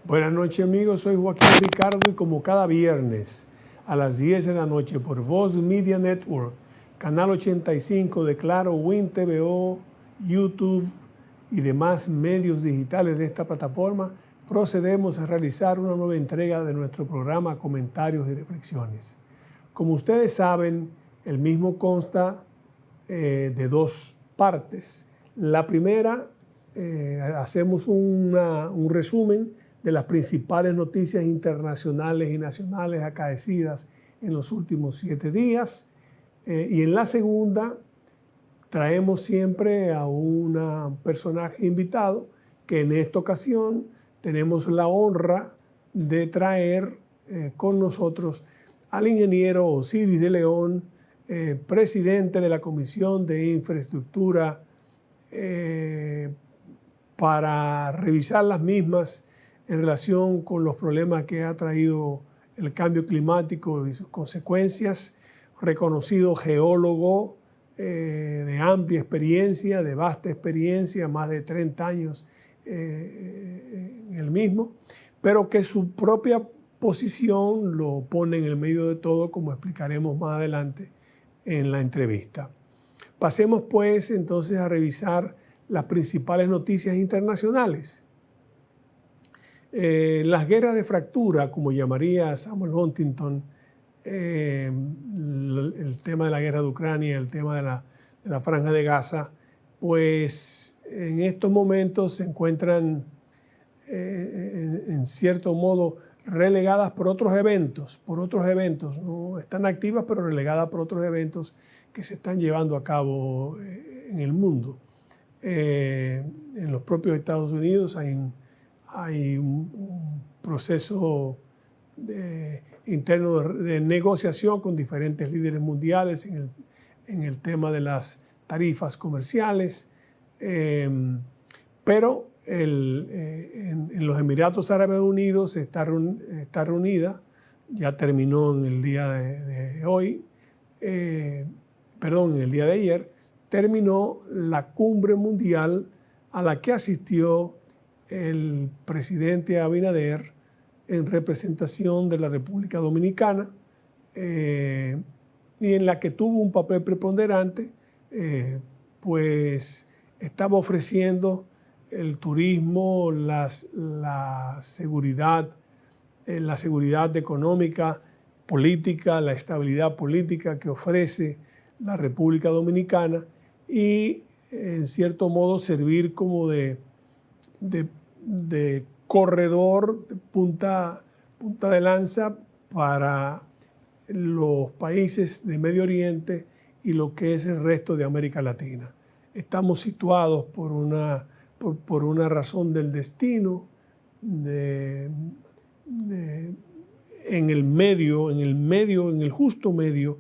Buenas noches amigos, soy Joaquín Ricardo y como cada viernes a las 10 de la noche por Voz Media Network, Canal 85 de Claro, Win TVO, YouTube y demás medios digitales de esta plataforma, procedemos a realizar una nueva entrega de nuestro programa Comentarios y Reflexiones. Como ustedes saben, el mismo consta de dos partes. La primera, hacemos un resumen de las principales noticias internacionales y nacionales acaecidas en los últimos 7 días. Y en la segunda, traemos siempre a un personaje invitado que en esta ocasión tenemos la honra de traer con nosotros al ingeniero Osiris de León, presidente de la Comisión de Infraestructura, para revisar las mismas en relación con los problemas que ha traído el cambio climático y sus consecuencias, reconocido geólogo de amplia experiencia, de vasta experiencia, más de 30 años en el mismo, pero que su propia posición lo pone en el medio de todo, como explicaremos más adelante en la entrevista. Pasemos pues entonces a revisar las principales noticias internacionales. Las guerras de fractura, como llamaría Samuel Huntington, el tema de la guerra de Ucrania, el tema de la Franja de Gaza, pues en estos momentos se encuentran en cierto modo relegadas por otros eventos, ¿no? Están activas pero relegadas por otros eventos que se están llevando a cabo en el mundo. En los propios Estados Unidos hay un proceso interno de negociación con diferentes líderes mundiales en el tema de las tarifas comerciales, pero en los Emiratos Árabes Unidos está reunida, ya terminó en el día de hoy, en el día de ayer, terminó la cumbre mundial a la que asistió el presidente Abinader en representación de la República Dominicana, y en la que tuvo un papel preponderante, pues estaba ofreciendo el turismo, la seguridad económica, política, la estabilidad política que ofrece la República Dominicana y en cierto modo servir como de corredor, de punta de lanza para los países de Medio Oriente y lo que es el resto de América Latina. Estamos situados por una razón del destino, en el justo medio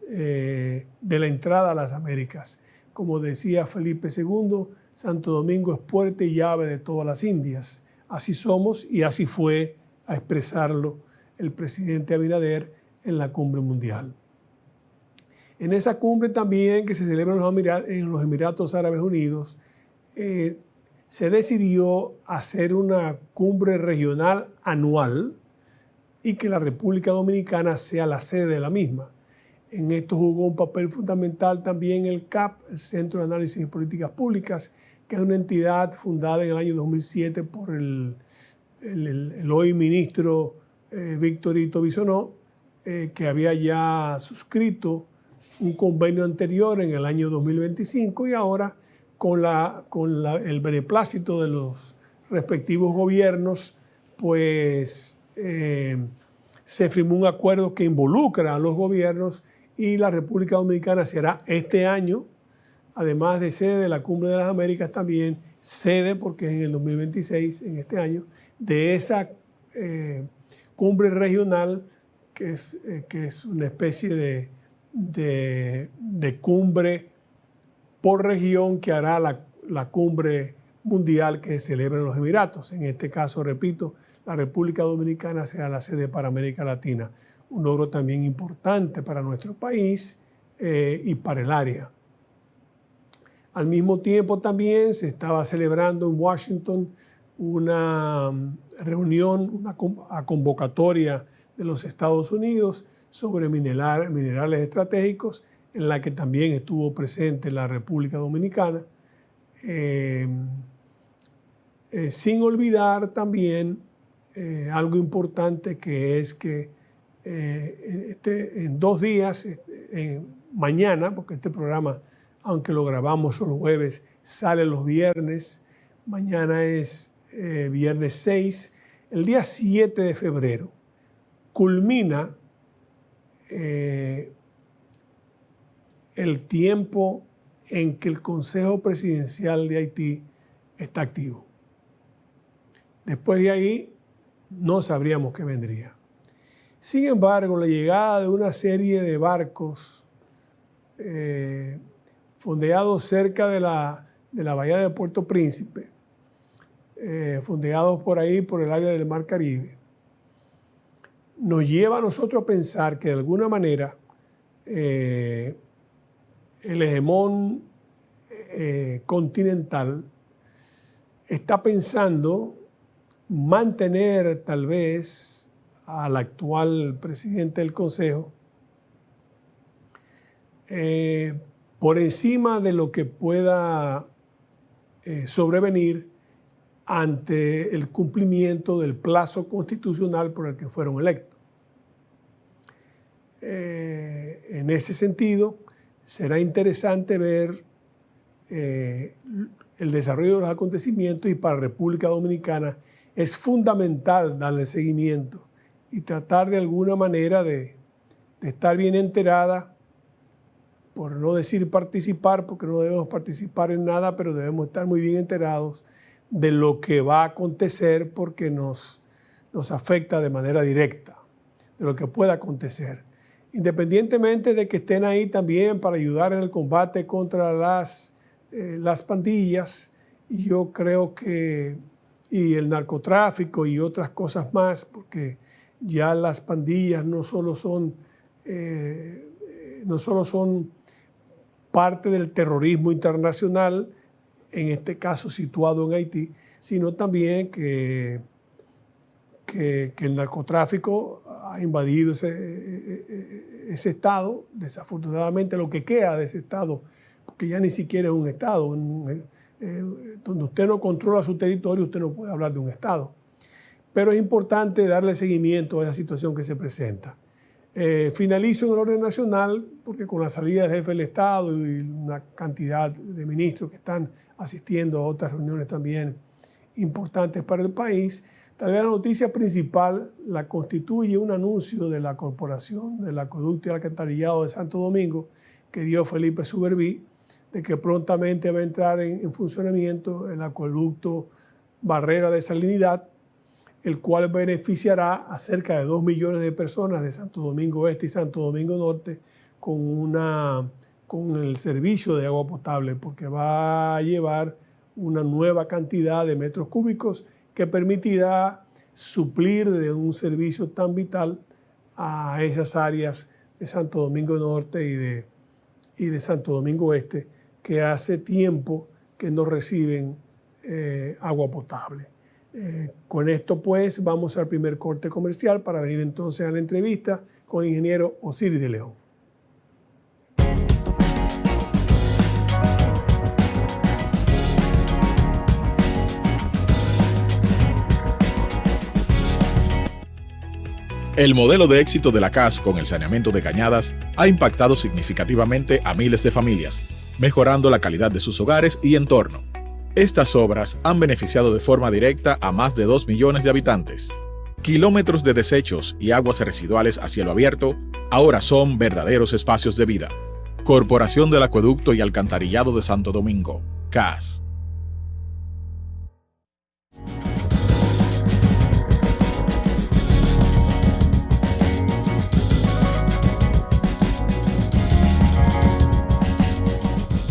de la entrada a las Américas. Como decía Felipe II, Santo Domingo es puerta y llave de todas las Indias. Así somos y así fue a expresarlo el presidente Abinader en la cumbre mundial. En esa cumbre también que se celebra en los Emiratos Árabes Unidos, se decidió hacer una cumbre regional anual y que la República Dominicana sea la sede de la misma. En esto jugó un papel fundamental también el CAP, el Centro de Análisis de Políticas Públicas, que es una entidad fundada en el año 2007 por el hoy ministro Víctor Ito Bisonó, que había ya suscrito un convenio anterior en el año 2025 y ahora con el beneplácito de los respectivos gobiernos, pues se firmó un acuerdo que involucra a los gobiernos y la República Dominicana será este año, además de sede de la Cumbre de las Américas, también sede, porque es en el 2026, en este año, de esa cumbre regional que es una especie de cumbre por región que hará la cumbre mundial que se celebra en los Emiratos. En este caso, repito, la República Dominicana será la sede para América Latina. Un logro también importante para nuestro país y para el área. Al mismo tiempo también se estaba celebrando en Washington una reunión, una convocatoria de los Estados Unidos sobre minerales estratégicos, en la que también estuvo presente la República Dominicana, sin olvidar también algo importante, que es que en 2 días, mañana, porque este programa, aunque lo grabamos los jueves, sale los viernes. Mañana es viernes 6. El día 7 de febrero culmina el tiempo en que el Consejo Presidencial de Haití está activo. Después de ahí no sabríamos qué vendría. Sin embargo, la llegada de una serie de barcos fondeados cerca de la bahía de Puerto Príncipe, fondeados por ahí, por el área del Mar Caribe, nos lleva a nosotros a pensar que de alguna manera el hegemón continental está pensando mantener tal vez al actual presidente del Consejo por encima de lo que pueda sobrevenir ante el cumplimiento del plazo constitucional por el que fueron electos. En ese sentido, será interesante ver el desarrollo de los acontecimientos, y para República Dominicana es fundamental darle seguimiento y tratar de alguna manera de estar bien enterada, por no decir participar, porque no debemos participar en nada, pero debemos estar muy bien enterados de lo que va a acontecer, porque nos afecta de manera directa, de lo que pueda acontecer. Independientemente de que estén ahí también para ayudar en el combate contra las pandillas, y yo creo que, y el narcotráfico y otras cosas más, porque ya las pandillas no solo son parte del terrorismo internacional, en este caso situado en Haití, sino también que el narcotráfico ha invadido ese estado, desafortunadamente lo que queda de ese estado, porque ya ni siquiera es un estado, donde usted no controla su territorio, usted no puede hablar de un estado. Pero es importante darle seguimiento a esa situación que se presenta. Finalizo en el orden nacional, porque con la salida del jefe del Estado y una cantidad de ministros que están asistiendo a otras reuniones también importantes para el país, tal vez la noticia principal la constituye un anuncio de la Corporación del Acueducto y Alcantarillado de Santo Domingo que dio Felipe Suberví, de que prontamente va a entrar en funcionamiento el acueducto Barrera de Salinidad, el cual beneficiará a cerca de 2 millones de personas de Santo Domingo Este y Santo Domingo Norte con el servicio de agua potable, porque va a llevar una nueva cantidad de metros cúbicos que permitirá suplir de un servicio tan vital a esas áreas de Santo Domingo Norte y de Santo Domingo Este, que hace tiempo que no reciben agua potable. Con esto pues vamos al primer corte comercial para venir entonces a la entrevista con el ingeniero Osiris de León. El modelo de éxito de la CAS con el saneamiento de cañadas ha impactado significativamente a miles de familias, mejorando la calidad de sus hogares y entorno. Estas obras han beneficiado de forma directa a más de 2 millones de habitantes. Kilómetros de desechos y aguas residuales a cielo abierto ahora son verdaderos espacios de vida. Corporación del Acueducto y Alcantarillado de Santo Domingo, CAS.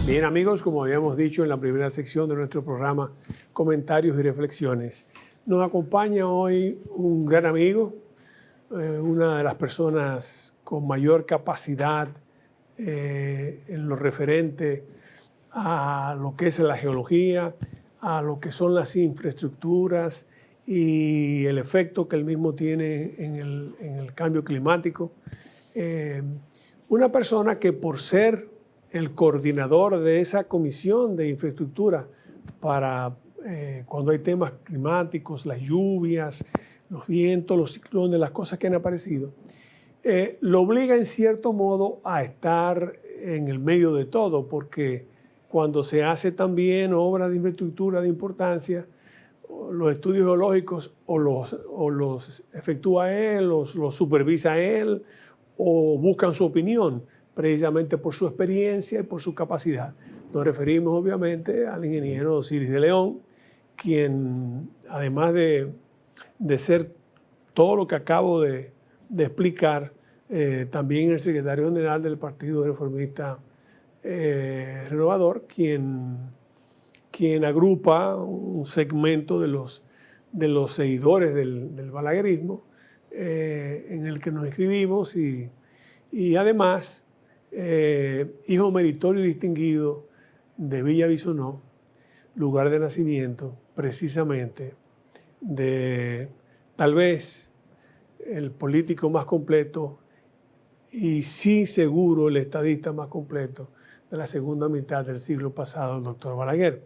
Bien amigos, como habíamos dicho en la primera sección de nuestro programa, comentarios y reflexiones, nos acompaña hoy un gran amigo, una de las personas con mayor capacidad en lo referente a lo que es la geología, a lo que son las infraestructuras y el efecto que el mismo tiene en el cambio climático. Una persona que por ser el coordinador de esa comisión de infraestructura para cuando hay temas climáticos, las lluvias, los vientos, los ciclones, las cosas que han aparecido, lo obliga en cierto modo a estar en el medio de todo, porque cuando se hace también obras de infraestructura de importancia, los estudios geológicos o los efectúa él, los supervisa él, o buscan su opinión, precisamente por su experiencia y por su capacidad. Nos referimos obviamente al ingeniero Osiris de León, quien además de ser todo lo que acabo de explicar, también el secretario general del Partido Reformista Renovador, quien agrupa un segmento de los seguidores del balaguerismo, en el que nos inscribimos y además hijo meritorio y distinguido de Villa Bisonó, lugar de nacimiento precisamente de tal vez el político más completo y sí seguro el estadista más completo de la segunda mitad del siglo pasado, el doctor Balaguer.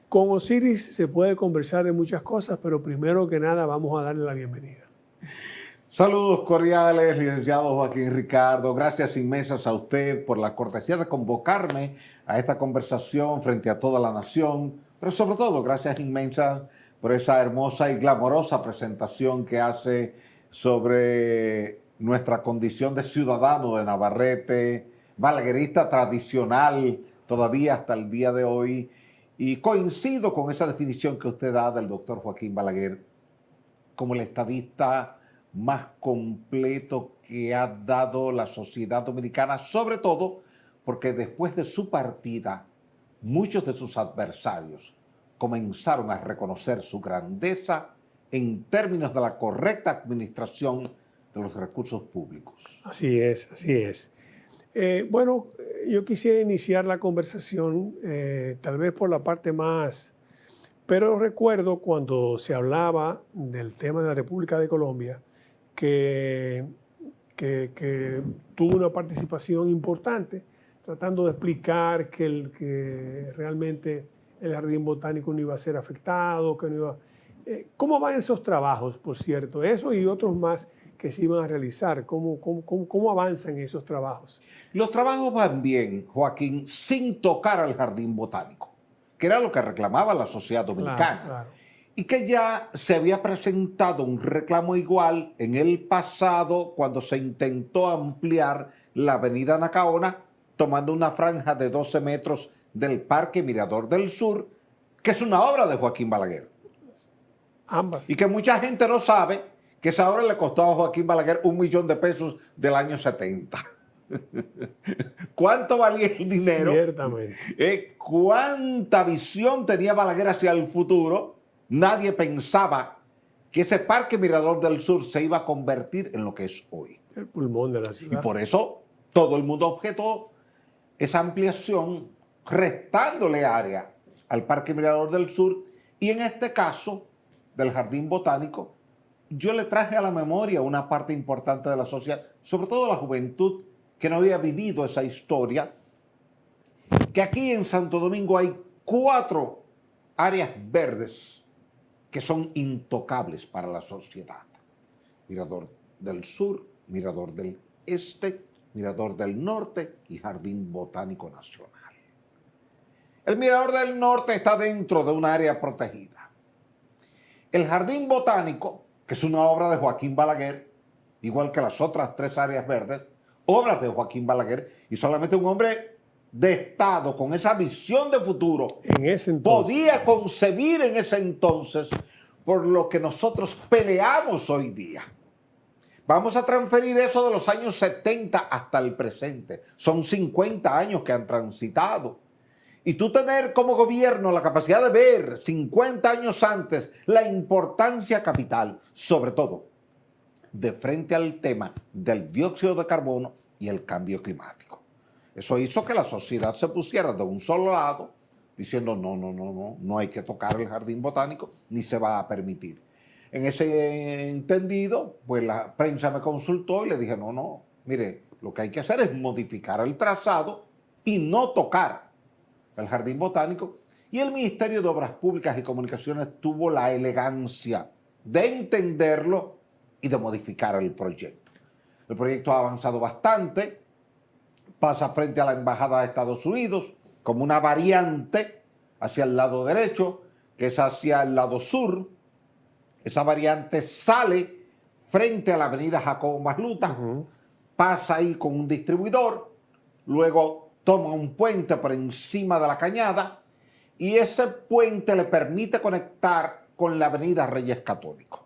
Con Osiris se puede conversar de muchas cosas, pero primero que nada vamos a darle la bienvenida. Saludos cordiales, licenciado Joaquín Ricardo. Gracias inmensas a usted por la cortesía de convocarme a esta conversación frente a toda la nación, pero sobre todo gracias inmensas por esa hermosa y glamorosa presentación que hace sobre nuestra condición de ciudadano de Navarrete, balaguerista tradicional todavía hasta el día de hoy. Y coincido con esa definición que usted da del doctor Joaquín Balaguer como el estadista más completo que ha dado la sociedad dominicana, sobre todo porque después de su partida, muchos de sus adversarios comenzaron a reconocer su grandeza en términos de la correcta administración de los recursos públicos. Así es, así es. Bueno, yo quisiera iniciar la conversación tal vez por la parte más, pero recuerdo cuando se hablaba del tema de la República de Colombia, que tuvo una participación importante tratando de explicar que realmente el jardín botánico no iba a ser afectado, que no iba... ¿Cómo van esos trabajos, por cierto? Eso y otros más que se iban a realizar. ¿Cómo avanzan esos trabajos? Los trabajos van bien, Joaquín, sin tocar al jardín botánico, que era lo que reclamaba la sociedad dominicana. Claro. Y que ya se había presentado un reclamo igual en el pasado cuando se intentó ampliar la avenida Nacaona, tomando una franja de 12 metros del Parque Mirador del Sur, que es una obra de Joaquín Balaguer. Ambas. Y que mucha gente no sabe que esa obra le costó a Joaquín Balaguer $1 millón del año 70. ¿Cuánto valía el dinero? Ciertamente. ¿Cuánta visión tenía Balaguer hacia el futuro? Nadie pensaba que ese Parque Mirador del Sur se iba a convertir en lo que es hoy. El pulmón de la ciudad. Y por eso todo el mundo objetó esa ampliación, restándole área al Parque Mirador del Sur y en este caso del Jardín Botánico. Yo le traje a la memoria una parte importante de la sociedad, sobre todo la juventud que no había vivido esa historia, que aquí en Santo Domingo hay 4 áreas verdes que son intocables para la sociedad. Mirador del Sur, Mirador del Este, Mirador del Norte y Jardín Botánico Nacional. El Mirador del Norte está dentro de un área protegida. El Jardín Botánico, que es una obra de Joaquín Balaguer, igual que las otras 3 áreas verdes, obras de Joaquín Balaguer, y solamente un hombre de Estado con esa visión de futuro en ese entonces podía concebir en ese entonces por lo que nosotros peleamos hoy día. Vamos a transferir eso de los años 70 hasta el presente. Son 50 años que han transitado. Y tú tener como gobierno la capacidad de ver 50 años antes la importancia capital, sobre todo de frente al tema del dióxido de carbono y el cambio climático. Eso hizo que la sociedad se pusiera de un solo lado diciendo no hay que tocar el jardín botánico ni se va a permitir. En ese entendido, pues la prensa me consultó y le dije, mire, lo que hay que hacer es modificar el trazado y no tocar el jardín botánico. Y el Ministerio de Obras Públicas y Comunicaciones tuvo la elegancia de entenderlo y de modificar el proyecto. El proyecto ha avanzado bastante, pasa frente a la Embajada de Estados Unidos como una variante hacia el lado derecho, que es hacia el lado sur. Esa variante sale frente a la avenida Jacobo Masluta, pasa ahí con un distribuidor, luego toma un puente por encima de la cañada y ese puente le permite conectar con la avenida Reyes Católicos.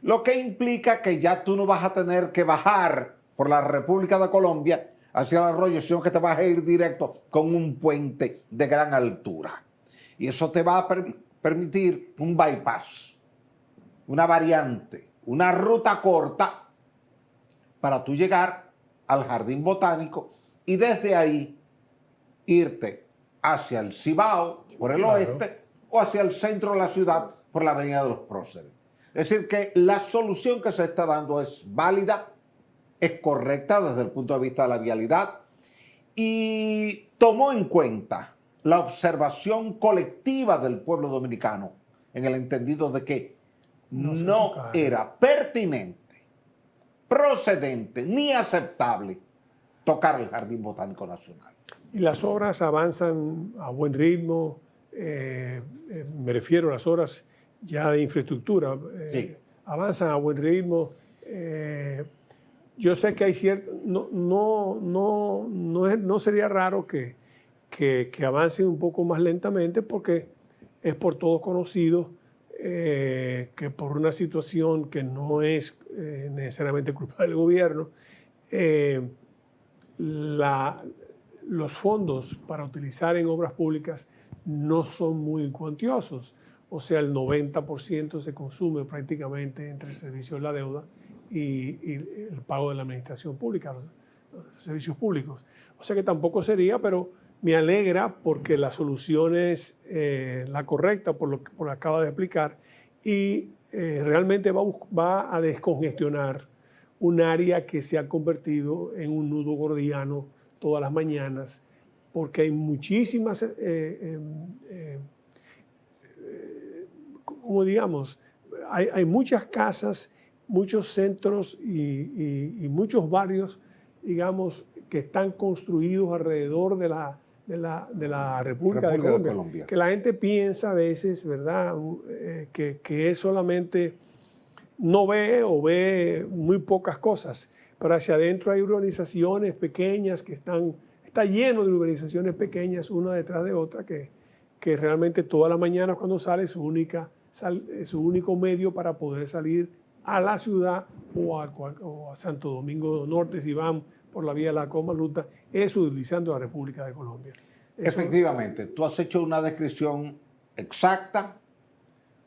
Lo que implica que ya tú no vas a tener que bajar por la República de Colombia hacia el arroyo, sino que te vas a ir directo con un puente de gran altura. Y eso te va a permitir un bypass, una variante, una ruta corta para tú llegar al Jardín Botánico y desde ahí irte hacia el Cibao por el oeste o hacia el centro de la ciudad por la Avenida de los Próceres. Es decir, que la solución que se está dando es válida, es correcta desde el punto de vista de la vialidad y tomó en cuenta la observación colectiva del pueblo dominicano en el entendido de que no era pertinente, procedente ni aceptable tocar el Jardín Botánico Nacional. Y las obras avanzan a buen ritmo, me refiero a las obras ya de infraestructura, sí, avanzan a buen ritmo. Yo sé que hay cierto, no sería raro que avancen un poco más lentamente porque es por todos conocido que por una situación que no es necesariamente culpa del gobierno, los fondos para utilizar en obras públicas no son muy cuantiosos. O sea, el 90% se consume prácticamente entre el servicio de la deuda y el pago de la administración pública, los servicios públicos. O sea que tampoco sería, pero me alegra porque la solución es la correcta por lo que acaba de explicar y realmente va a descongestionar un área que se ha convertido en un nudo gordiano todas las mañanas porque hay muchísimas, como digamos, hay muchas casas, muchos centros y muchos barrios, digamos, que están construidos alrededor de la República de Colombia. Que la gente piensa a veces, ¿verdad?, que es solamente, no ve o ve muy pocas cosas, pero hacia adentro hay urbanizaciones pequeñas que está lleno de urbanizaciones pequeñas, una detrás de otra, que realmente toda la mañana cuando sale su único medio para poder salir a la ciudad o a Santo Domingo Norte, si van por la vía de la Comaluta, es utilizando la República de Colombia. Efectivamente, tú has hecho una descripción exacta,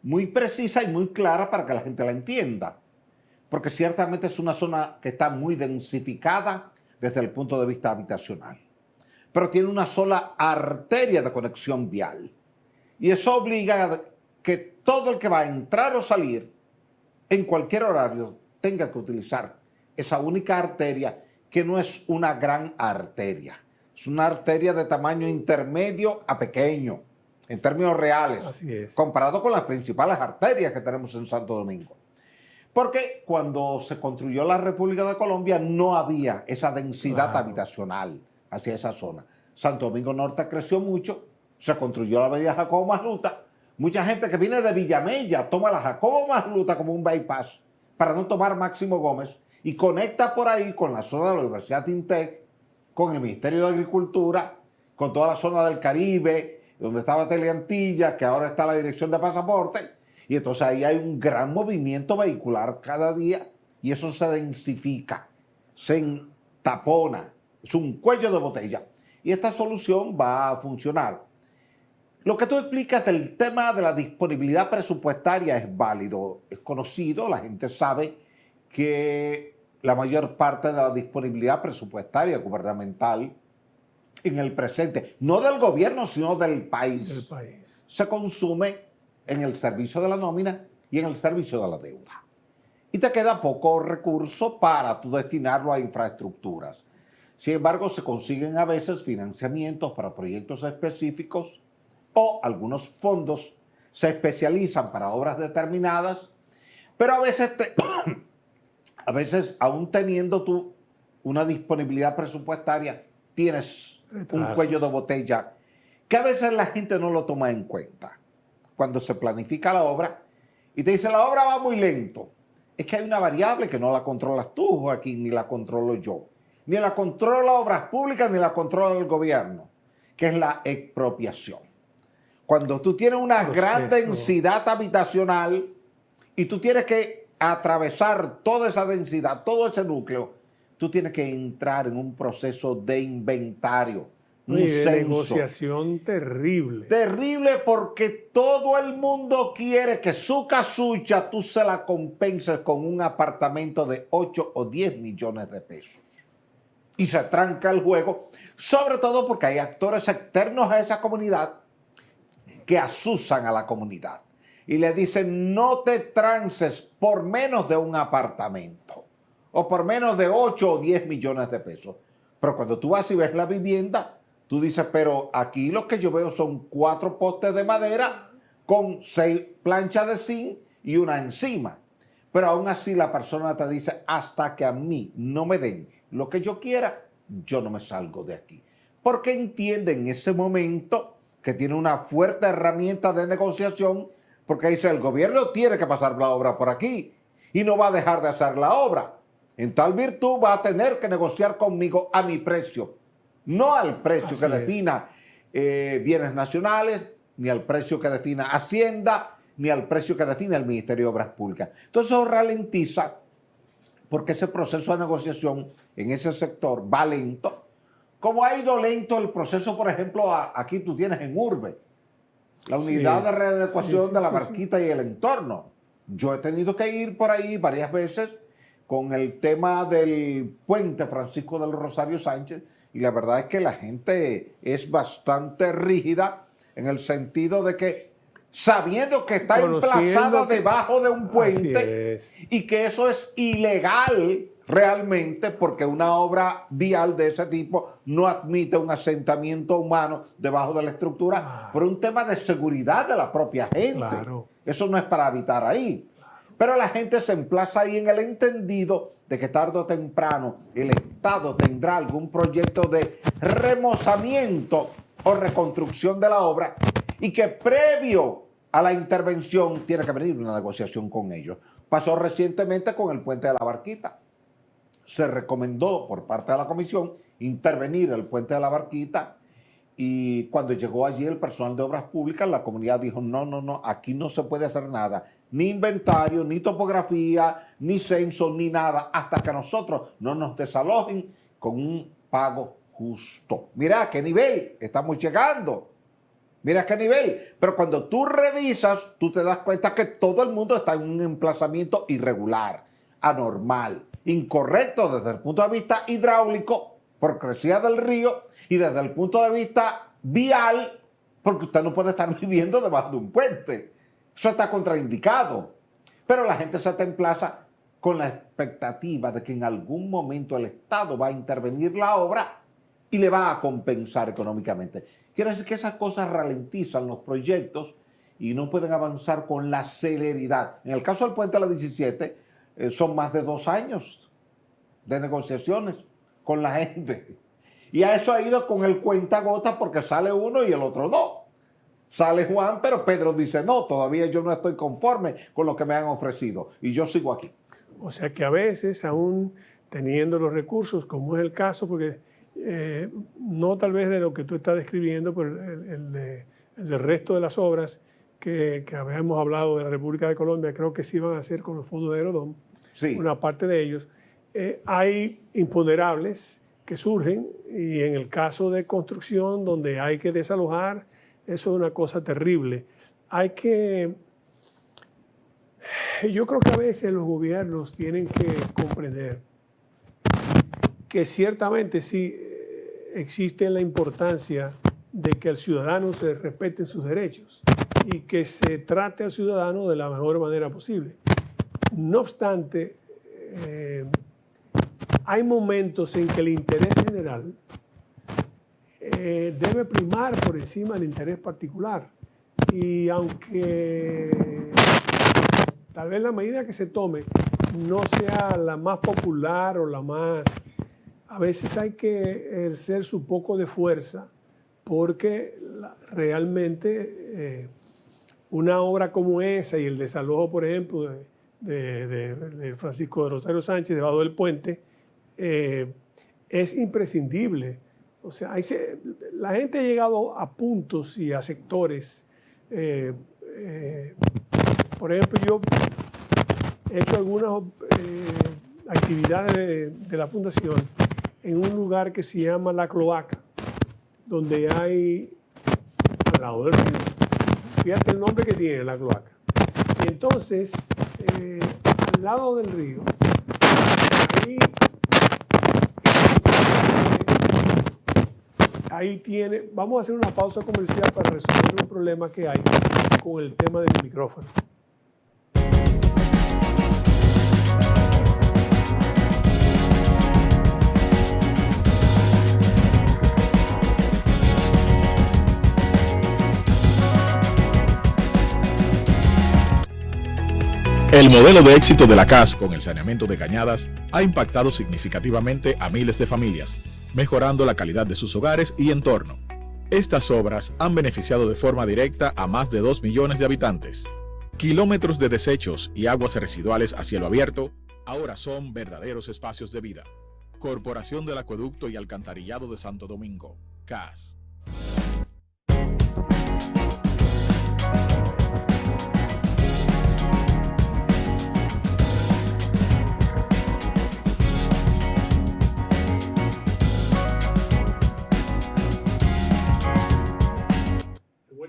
muy precisa y muy clara para que la gente la entienda, porque ciertamente es una zona que está muy densificada desde el punto de vista habitacional, pero tiene una sola arteria de conexión vial y eso obliga a que todo el que va a entrar o salir en cualquier horario tenga que utilizar esa única arteria que no es una gran arteria. Es una arteria de tamaño intermedio a pequeño, en términos reales, comparado con las principales arterias que tenemos en Santo Domingo. Porque cuando se construyó la República de Colombia no había esa densidad habitacional hacia esa zona. Santo Domingo Norte creció mucho, se construyó la avenida Jacobo Masluta. Mucha gente que viene de Villamella toma la Jacobo Masluta como un bypass para no tomar Máximo Gómez y conecta por ahí con la zona de la Universidad Tintec, con el Ministerio de Agricultura, con toda la zona del Caribe, donde estaba Teleantilla, que ahora está la Dirección de Pasaporte, y entonces ahí hay un gran movimiento vehicular cada día y eso se densifica, se entapona, es un cuello de botella. Y esta solución va a funcionar. Lo que tú explicas del tema de la disponibilidad presupuestaria es válido, es conocido, la gente sabe que la mayor parte de la disponibilidad presupuestaria gubernamental en el presente, no del gobierno, sino del país, se consume en el servicio de la nómina y en el servicio de la deuda. Y te queda poco recurso para tú destinarlo a infraestructuras. Sin embargo, se consiguen a veces financiamientos para proyectos específicos o algunos fondos se especializan para obras determinadas, pero a veces aún teniendo tú una disponibilidad presupuestaria, tienes un cuello de botella que a veces la gente no lo toma en cuenta. Cuando se planifica la obra y te dice la obra va muy lento, es que hay una variable que no la controlas tú, Joaquín, ni la controlo yo. Ni la controla Obras Públicas, ni la controla el gobierno, que es la expropiación. Cuando tú tienes una gran densidad habitacional y tú tienes que atravesar toda esa densidad, todo ese núcleo, tú tienes que entrar en un proceso de inventario, un censo. Negociación terrible. Terrible porque todo el mundo quiere que su casucha tú se la compenses con un apartamento de 8 o 10 millones de pesos. Y se tranca el juego, sobre todo porque hay actores externos a esa comunidad que asusan a la comunidad y le dicen no te trances por menos de un apartamento o por menos de 8 o 10 millones de pesos. Pero cuando tú vas y ves la vivienda, tú dices, pero aquí lo que yo veo son 4 postes de madera con 6 planchas de zinc y una encima. Pero aún así la persona te dice, hasta que a mí no me den lo que yo quiera, yo no me salgo de aquí. Porque entiende en ese momento que tiene una fuerte herramienta de negociación, porque dice, el gobierno tiene que pasar la obra por aquí y no va a dejar de hacer la obra. En tal virtud va a tener que negociar conmigo a mi precio, no al precio que defina bienes nacionales, ni al precio que defina Hacienda, ni al precio que define el Ministerio de Obras Públicas. Entonces eso ralentiza porque ese proceso de negociación en ese sector va lento. Como ha ido lento el proceso, por ejemplo, aquí tú tienes en Urbe, la unidad de readecuación de la Barquita y el entorno. Yo he tenido que ir por ahí varias veces con el tema del puente Francisco del Rosario Sánchez y la verdad es que la gente es bastante rígida en el sentido de que sabiendo que está emplazada debajo de un puente y que eso es ilegal realmente porque una obra vial de ese tipo no admite un asentamiento humano debajo de la estructura por un tema de seguridad de la propia gente. Claro. Eso no es para habitar ahí. Pero la gente se emplaza ahí en el entendido de que tarde o temprano el Estado tendrá algún proyecto de remozamiento o reconstrucción de la obra y que previo a la intervención tiene que venir una negociación con ellos. Pasó recientemente con el puente de la Barquita. Se recomendó por parte de la comisión intervenir el puente de la Barquita y cuando llegó allí el personal de Obras Públicas, la comunidad dijo, no, aquí no se puede hacer nada, ni inventario, ni topografía, ni censo, ni nada, hasta que nosotros no nos desalojen con un pago justo. Mira a qué nivel estamos llegando. Mira qué nivel. Pero cuando tú revisas, tú te das cuenta que todo el mundo está en un emplazamiento irregular, anormal, incorrecto desde el punto de vista hidráulico, por crecida del río, y desde el punto de vista vial, porque usted no puede estar viviendo debajo de un puente. Eso está contraindicado. Pero la gente se te emplaza con la expectativa de que en algún momento el Estado va a intervenir la obra y le va a compensar económicamente. Quiere decir que esas cosas ralentizan los proyectos y no pueden avanzar con la celeridad. En el caso del puente de la 17, son más de 2 años de negociaciones con la gente. Y a eso ha ido con el cuentagotas porque sale uno y el otro no. Sale Juan, pero Pedro dice, no, todavía yo no estoy conforme con lo que me han ofrecido y yo sigo aquí. O sea que a veces, aún teniendo los recursos, como es el caso, porque no tal vez de lo que tú estás describiendo, pero el del resto de las obras que habíamos hablado de la República de Colombia, creo que sí van a hacer con los fondos de Aerodón, una parte de ellos. Hay imponderables que surgen y en el caso de construcción donde hay que desalojar, eso es una cosa terrible. Yo creo que a veces los gobiernos tienen que comprender que ciertamente sí, existe la importancia de que al ciudadano se respeten sus derechos y que se trate al ciudadano de la mejor manera posible. No obstante, hay momentos en que el interés general debe primar por encima del interés particular. Y aunque tal vez la medida que se tome no sea la más popular o la más... A veces hay que ejercer su poco de fuerza porque realmente una obra como esa y el desalojo, por ejemplo, de Francisco de Rosario Sánchez debajo del puente, es imprescindible. O sea, la gente ha llegado a puntos y a sectores. Por ejemplo, yo he hecho algunas actividades de la fundación en un lugar que se llama La Cloaca, donde hay al lado del río. Fíjate el nombre que tiene La Cloaca. Y entonces, al lado del río, ahí tiene, vamos a hacer una pausa comercial para resolver un problema que hay con el tema del micrófono. El modelo de éxito de la CAS con el saneamiento de Cañadas ha impactado significativamente a miles de familias, mejorando la calidad de sus hogares y entorno. Estas obras han beneficiado de forma directa a más de 2 millones de habitantes. Kilómetros de desechos y aguas residuales a cielo abierto ahora son verdaderos espacios de vida. Corporación del Acueducto y Alcantarillado de Santo Domingo, CAS.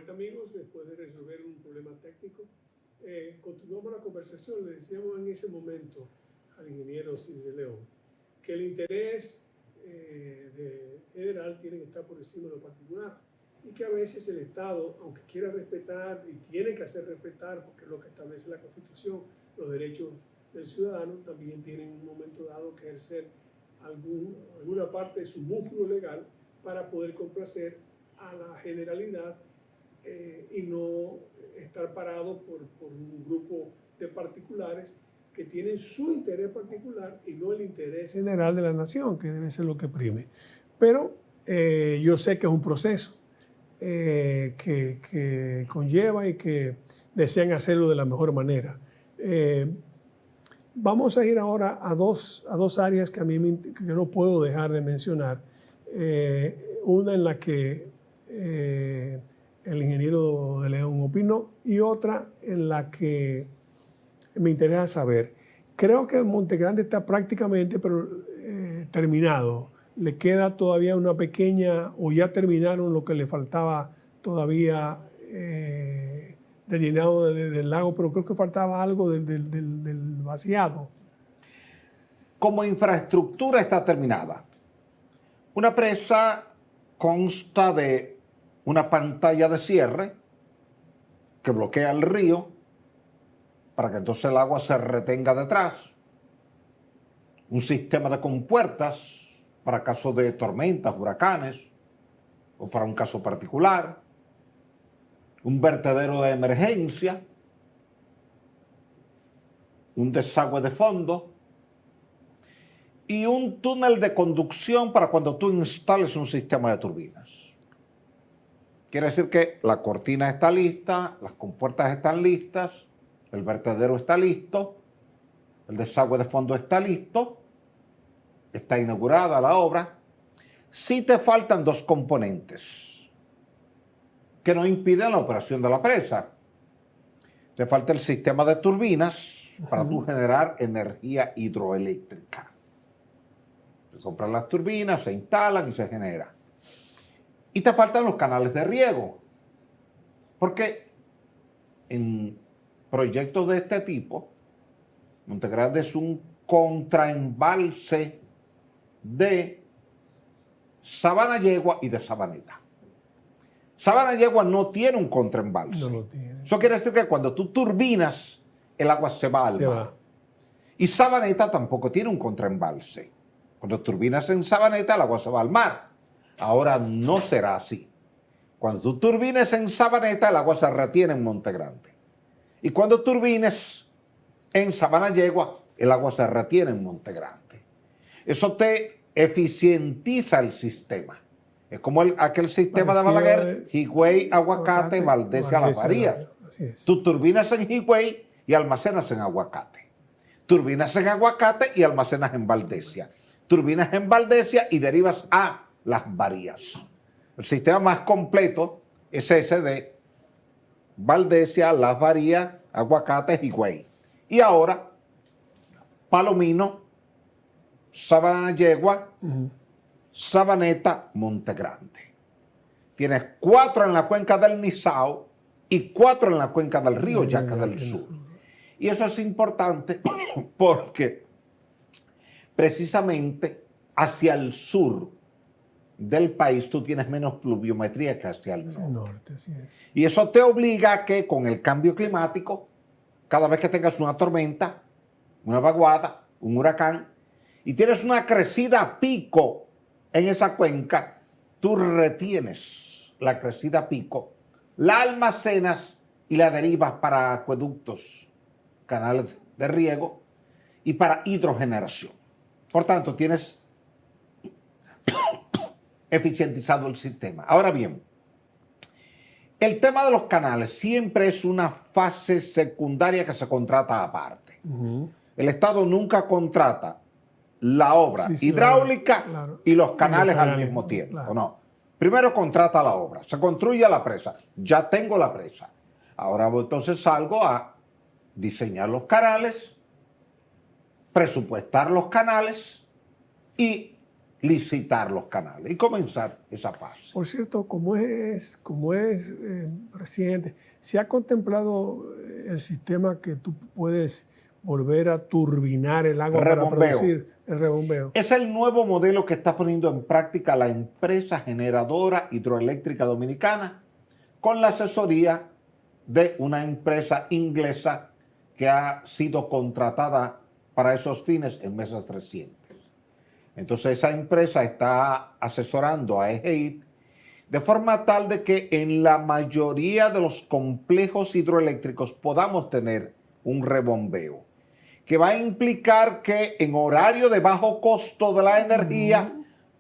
Amigos, después de resolver un problema técnico, continuamos la conversación. Le decíamos en ese momento al ingeniero Silvio León que el interés general tiene que estar por encima de lo particular y que a veces el Estado, aunque quiera respetar y tiene que hacer respetar, porque es lo que establece la Constitución, los derechos del ciudadano, también tiene en un momento dado que ejercer alguna parte de su músculo legal para poder complacer a la generalidad y no estar parado por un grupo de particulares que tienen su interés particular y no el interés general de la nación, que debe ser lo que prime. Pero yo sé que es un proceso que conlleva y que desean hacerlo de la mejor manera. Vamos a ir ahora a dos áreas que a mí que no puedo dejar de mencionar. Una en la que el ingeniero de León opinó y otra en la que me interesa saber. Creo que Montegrande está prácticamente terminado. Le queda todavía una pequeña, o ya terminaron lo que le faltaba todavía del llenado del lago, pero creo que faltaba algo del vaciado. Como infraestructura está terminada. Una presa consta de una pantalla de cierre que bloquea el río para que entonces el agua se retenga detrás. Un sistema de compuertas para casos de tormentas, huracanes o para un caso particular. Un vertedero de emergencia. Un desagüe de fondo. Y un túnel de conducción para cuando tú instales un sistema de turbinas. Quiere decir que la cortina está lista, las compuertas están listas, el vertedero está listo, el desagüe de fondo está listo, está inaugurada la obra. Sí te faltan dos componentes que no impiden la operación de la presa. Te falta el sistema de turbinas para tú generar energía hidroeléctrica. Se compran las turbinas, se instalan y se genera. Y te faltan los canales de riego. Porque en proyectos de este tipo, Montegrande es un contraembalse de Sabana Yegua y de Sabaneta. Sabana Yegua no tiene un contraembalse. No lo tiene. Eso quiere decir que cuando tú turbinas, el agua se va al mar. Y Sabaneta tampoco tiene un contraembalse. Cuando turbinas en Sabaneta, el agua se va al mar. Ahora no será así. Cuando tú turbines en Sabaneta, el agua se retiene en Monte Grande. Y cuando turbines en Sabana Yegua, el agua se retiene en Monte Grande. Eso te eficientiza el sistema. Es como aquel sistema de Balaguer, Higüey, Aguacate, Valdesia, Las Marías. Tú turbinas en Higüey y almacenas en Aguacate. Turbinas en Aguacate y almacenas en Valdesia. Turbinas en Valdesia y derivas a Las Marías. El sistema más completo es ese de Valdesia, Las Marías, Aguacate, Higüey. Y ahora, Palomino, Sabana Yegua, Sabaneta, Monte Grande. Tienes 4 en la cuenca del Nizao y 4 en la cuenca del río Yaca del Sur. Y eso es importante porque precisamente hacia el sur del país tú tienes menos pluviometría que hacia el norte. Así es. Y eso te obliga a que con el cambio climático, cada vez que tengas una tormenta, una vaguada, un huracán, y tienes una crecida a pico en esa cuenca, tú retienes la crecida a pico, la almacenas y la derivas para acueductos, canales de riego y para hidrogeneración. Por tanto, tienes eficientizado el sistema. Ahora bien, el tema de los canales siempre es una fase secundaria que se contrata aparte. El Estado nunca contrata la obra hidráulica y los canales al mismo tiempo. Claro. No. Primero contrata la obra, se construye la presa, ya tengo la presa. Ahora entonces salgo a diseñar los canales, presupuestar los canales y licitar los canales y comenzar esa fase. Por cierto, como es presidente, ¿se ha contemplado el sistema que tú puedes volver a turbinar el agua para producir el rebombeo? Es el nuevo modelo que está poniendo en práctica la empresa generadora hidroeléctrica dominicana con la asesoría de una empresa inglesa que ha sido contratada para esos fines en meses recientes. Entonces esa empresa está asesorando a EGEID de forma tal de que en la mayoría de los complejos hidroeléctricos podamos tener un rebombeo, que va a implicar que en horario de bajo costo de la energía,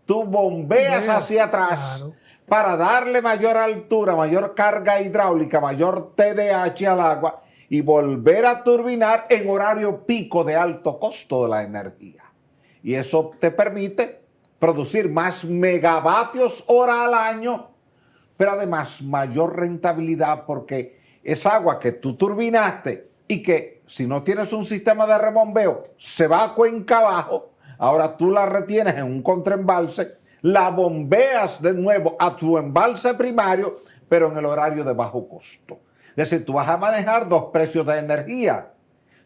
tú bombeas hacia atrás para darle mayor altura, mayor carga hidráulica, mayor TDH al agua y volver a turbinar en horario pico de alto costo de la energía. Y eso te permite producir más megavatios hora al año, pero además mayor rentabilidad porque es agua que tú turbinaste y que si no tienes un sistema de rebombeo se va a cuenca abajo, ahora tú la retienes en un contraembalse, la bombeas de nuevo a tu embalse primario, pero en el horario de bajo costo. Es decir, tú vas a manejar 2 precios de energía.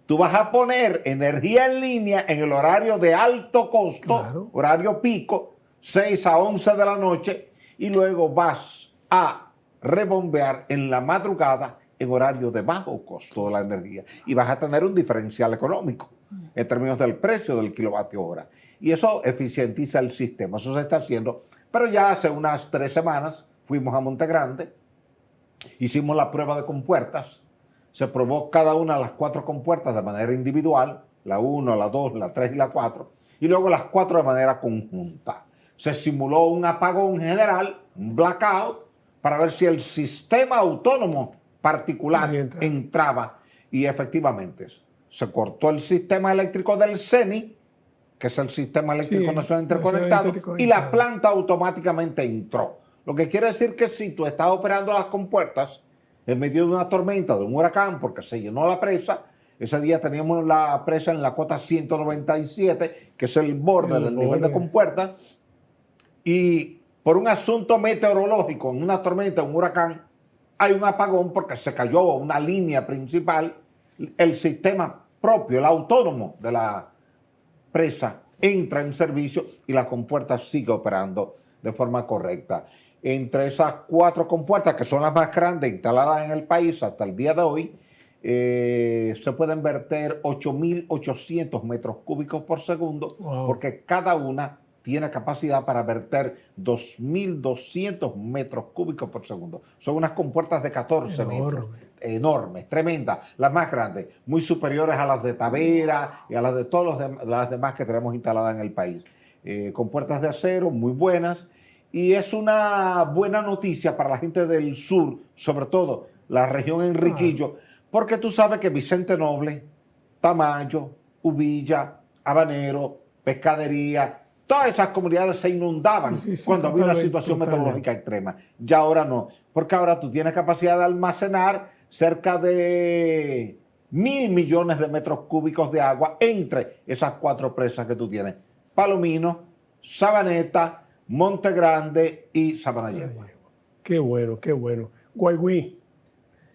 Tú vas a poner energía en línea en el horario de alto costo, horario pico, 6 a 11 de la noche, y luego vas a rebombear en la madrugada en horario de bajo costo de la energía. Y vas a tener un diferencial económico en términos del precio del kilovatio hora. Y eso eficientiza el sistema. Eso se está haciendo. Pero ya hace unas 3 semanas fuimos a Monte Grande, hicimos la prueba de compuertas. Se probó cada una de las 4 compuertas de manera individual, la 1, la 2, la 3 y la 4, y luego las 4 de manera conjunta. Se simuló un apagón general, un blackout, para ver si el sistema autónomo particular entraba y efectivamente se cortó el sistema eléctrico del CENI, que es el Sistema Eléctrico Nacional Interconectado, y la planta automáticamente entró. Lo que quiere decir que si tú estás operando las compuertas en medio de una tormenta, de un huracán, porque se llenó la presa, ese día teníamos la presa en la cota 197, que es el borde del nivel de compuerta, y por un asunto meteorológico, en una tormenta, un huracán, hay un apagón porque se cayó una línea principal, el sistema propio, el autónomo de la presa, entra en servicio y la compuerta sigue operando de forma correcta. Entre esas 4 compuertas, que son las más grandes instaladas en el país hasta el día de hoy, se pueden verter 8.800 metros cúbicos por segundo, porque cada una tiene capacidad para verter 2.200 metros cúbicos por segundo. Son unas compuertas de 14 metros. Enormes, tremendas, las más grandes, muy superiores a las de Tavera y a las de todas las demás que tenemos instaladas en el país. Compuertas de acero, muy buenas, y es una buena noticia para la gente del sur, sobre todo la región Enriquillo, porque tú sabes que Vicente Noble, Tamayo, Uvilla, Habanero, Pescadería, todas esas comunidades se inundaban cuando había una situación meteorológica extrema. Ya ahora no, porque ahora tú tienes capacidad de almacenar cerca de 1.000 millones de metros cúbicos de agua entre esas 4 presas que tú tienes: Palomino, Sabaneta, Monte Grande y Sabana Yegua. Qué bueno, qué bueno. Guaigüí,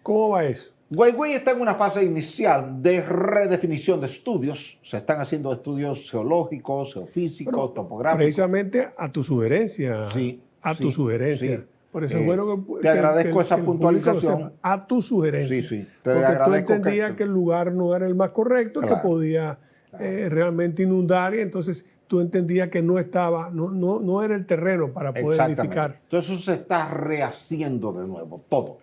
¿cómo va eso? Guaigüí está en una fase inicial de redefinición de estudios. Se están haciendo estudios geológicos, geofísicos, topográficos. Precisamente a tu sugerencia. Sí. Tu sugerencia. Sí. Por eso es bueno te agradezco esa puntualización. A tu sugerencia. Sí. Porque tú entendías que el lugar no era el más correcto, claro, que podía realmente inundar, y entonces tú entendías que no era el terreno para poder edificar. Entonces eso se está rehaciendo de nuevo, todo.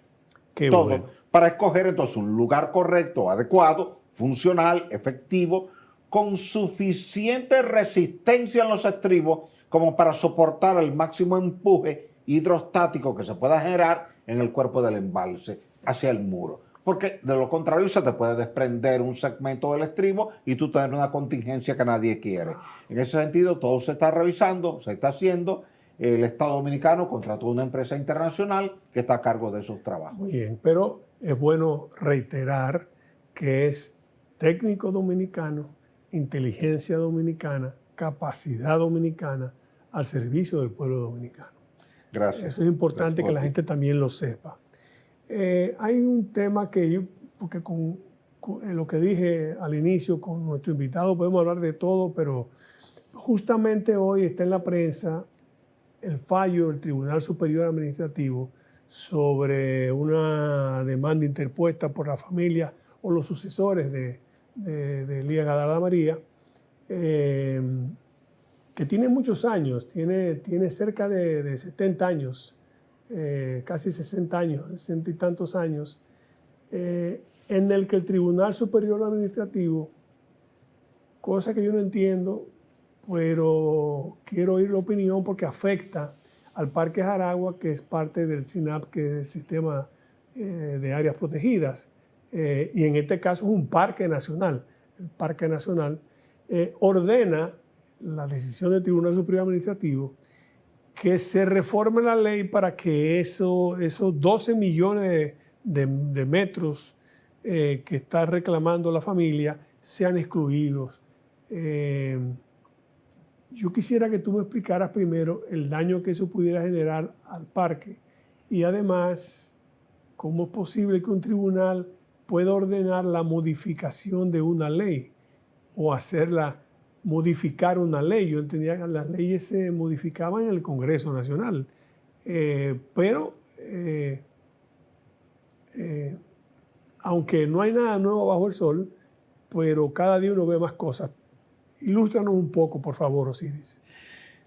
Todo. Bueno. Para escoger entonces un lugar correcto, adecuado, funcional, efectivo, con suficiente resistencia en los estribos como para soportar el máximo empuje hidrostático que se pueda generar en el cuerpo del embalse hacia el muro. Porque de lo contrario se te puede desprender un segmento del estribo y tú tener una contingencia que nadie quiere. En ese sentido, todo se está revisando, se está haciendo. El Estado Dominicano contrató una empresa internacional que está a cargo de esos trabajos. Muy bien, pero es bueno reiterar que es técnico dominicano, inteligencia dominicana, capacidad dominicana al servicio del pueblo dominicano. Gracias. Eso es importante que la gente también lo sepa. Hay un tema que porque con lo que dije al inicio con nuestro invitado podemos hablar de todo, pero justamente hoy está en la prensa el fallo del Tribunal Superior Administrativo sobre una demanda interpuesta por la familia o los sucesores de Elías Gadarda María, que tiene muchos años, tiene cerca de 70 años, casi 60 años, 60 y tantos años, en el que el Tribunal Superior Administrativo, cosa que yo no entiendo, pero quiero oír la opinión porque afecta al Parque Jaragua, que es parte del SINAP, que es el Sistema de Áreas Protegidas, y en este caso es un parque nacional. El Parque Nacional ordena la decisión del Tribunal Superior Administrativo que se reforme la ley para que esos 12 millones de metros que está reclamando la familia sean excluidos. Yo quisiera que tú me explicaras primero el daño que eso pudiera generar al parque y además cómo es posible que un tribunal pueda ordenar la modificación de una ley o modificar una ley. Yo entendía que las leyes se modificaban en el Congreso Nacional, pero aunque no hay nada nuevo bajo el sol, pero cada día uno ve más cosas. Ilústranos un poco, por favor, Osiris.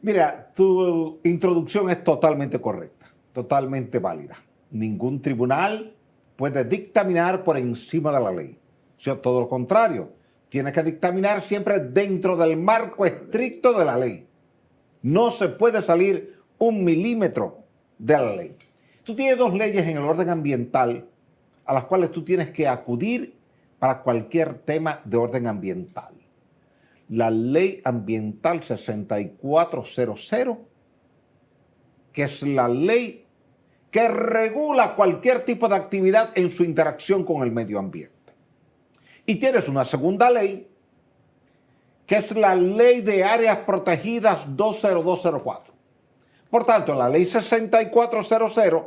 Mira, tu introducción es totalmente correcta, totalmente válida. Ningún tribunal puede dictaminar por encima de la ley. O sea, todo lo contrario, tiene que dictaminar siempre dentro del marco estricto de la ley. No se puede salir 1 milímetro de la ley. Tú tienes 2 leyes en el orden ambiental a las cuales tú tienes que acudir para cualquier tema de orden ambiental. La Ley Ambiental 6400, que es la ley que regula cualquier tipo de actividad en su interacción con el medio ambiente. Y tienes una segunda ley, que es la Ley de Áreas Protegidas 20204. Por tanto, la Ley 6400,